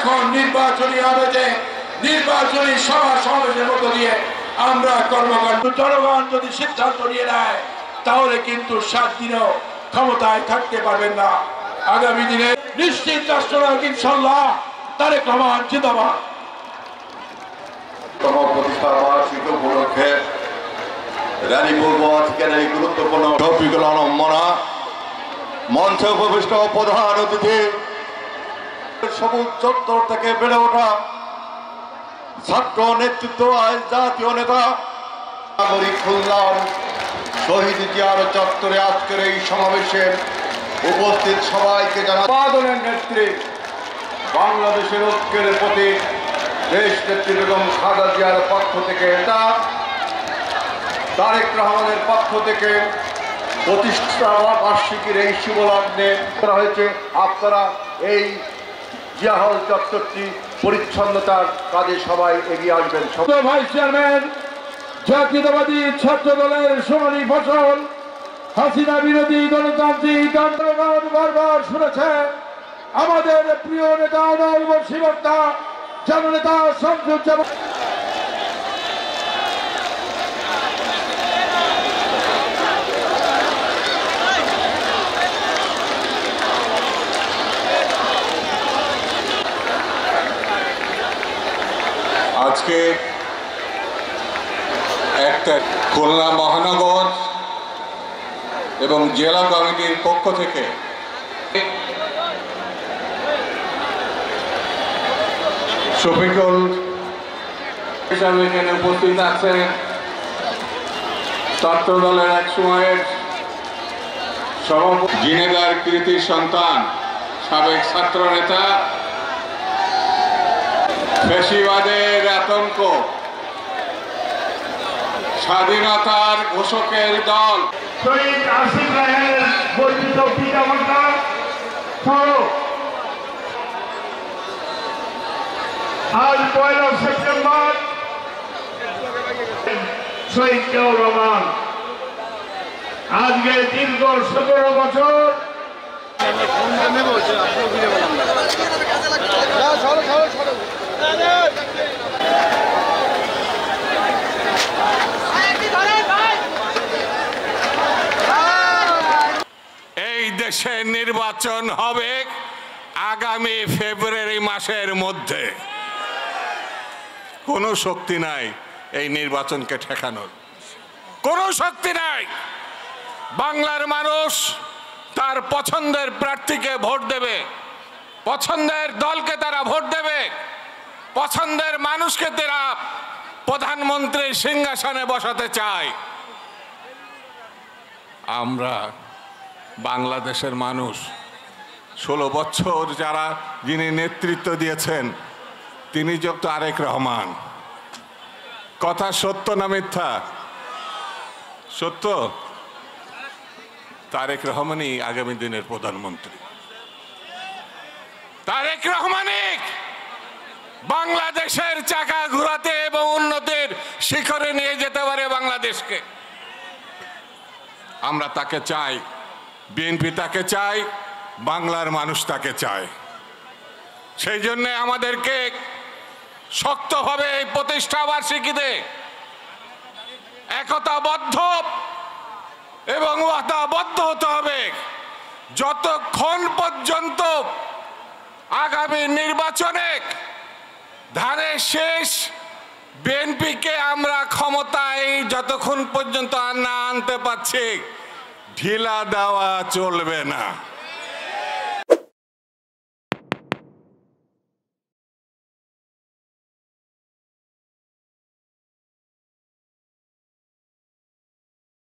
এখন নির্বাচনী আদেশে নির্বাচনী সভা সমাবেশের মধ্য দিয়ে আমরা কর্মকাণ্ড জনগণ যদি সিদ্ধান্ত নিয়ে নেয় তাহলে কিন্তু 7 দিনও ক্ষমতায় থাকতে পারবেন না। আগামী দিনে নিশ্চিত রাষ্ট্রনায়ক ইনশাআল্লাহ তারেক রহমান জিন্দাবাদ। প্রতিষ্ঠার বার্ষিকী উপলক্ষে র্যালি পূর্ব থেকে এই গুরুত্বপূর্ণ শফিকুল আলম মনা মঞ্চে উপবিষ্ট প্রধান অতিথি সবুজ চত্বর থেকে বেড়ে ওঠা ছাত্র নেতৃত্ব জাতীয় নেতা নাগরিক খুলনার শহীদ জিয়ার চত্বরে আজকের এই সমাবেশে উপস্থিত সবাইকে জানাদের নেত্রী বাংলাদেশের ঐক্যের প্রতি দেশ নেত্রী বেগম খালেদা জিয়ার পক্ষ থেকে তারেক রহমানের পক্ষ থেকে প্রতিষ্ঠা বার্ষিকীর এই শুভ লগ্নে করা হয়েছে। আপনারা এই জিয়া হল চত্বরটি পরিচ্ছন্নতার কাজে সবাই এগিয়ে আসবেন। ভাইস চেয়ারম্যান জাতীয়তাবাদী ছাত্র দলের সোনালী ফসল হাসিনা বিরোধী গণতান্ত্রিক আন্দোলন বারবার শুনেছে আমাদের প্রিয় নেতা নববর্ষী বক্তা জননেতা শামসুজ্জামান। আজকে একটা খুলনা মহানগর এবং জেলা কমিটির পক্ষ থেকে শফিকুল হিসাবে এখানে উপস্থিত আছেন ছাত্র দলের এক সময়ের সভাপতি জিনেদার কৃতির সন্তান সাবেক ছাত্র নেতা ফ্যাসিবাদের আতঙ্ক স্বাধীনতার ঘোষকের দল শহীদ আসিফ রায়হানের বর্ধিত পিতামাতা আজ 1 সেপ্টেম্বর শহীদ জিয়াউর রহমান আজকে দীর্ঘ 17 বছর এই দেশে নির্বাচন হবে আগামী ফেব্রুয়ারি মাসের মধ্যে। কোনো শক্তি নাই এই নির্বাচনকে ঠেকানোর, কোনো শক্তি নাই। বাংলার মানুষ তার পছন্দের প্রার্থীকে ভোট দেবে, পছন্দের দলকে তারা ভোট দেবে, পছন্দের মানুষকে তারা প্রধানমন্ত্রীর সিংহাসনে বসাতে চায়। আমরা বাংলাদেশের মানুষ 16 বছর যিনি নেতৃত্ব দিয়েছেন তিনি যত তারেক রহমান। কথা সত্য না মিথ্যা? সত্য। তারেক রহমানই আগামী দিনের প্রধানমন্ত্রী। তারেক রহমানই বাংলাদেশের চাকা ঘোরাতে এবং উন্নতির শিখরে নিয়ে যেতে পারে বাংলাদেশকে। আমরা তাকে চাই, বিএনপি তাকে চাই, বাংলার মানুষ তাকে চায়। সেই জন্য আমাদেরকে শক্তভাবে এই প্রতিষ্ঠা বার্ষিকীতে একতাবদ্ধ এবং ওয়াদাবদ্ধ হতে হবে যতক্ষণ পর্যন্ত আগামী নির্বাচনে ধানের শেষ বিএনপিকে আমরা ক্ষমতায় যতক্ষণ পর্যন্ত না আনতে পারছি ঢিলা দেওয়া চলবে না।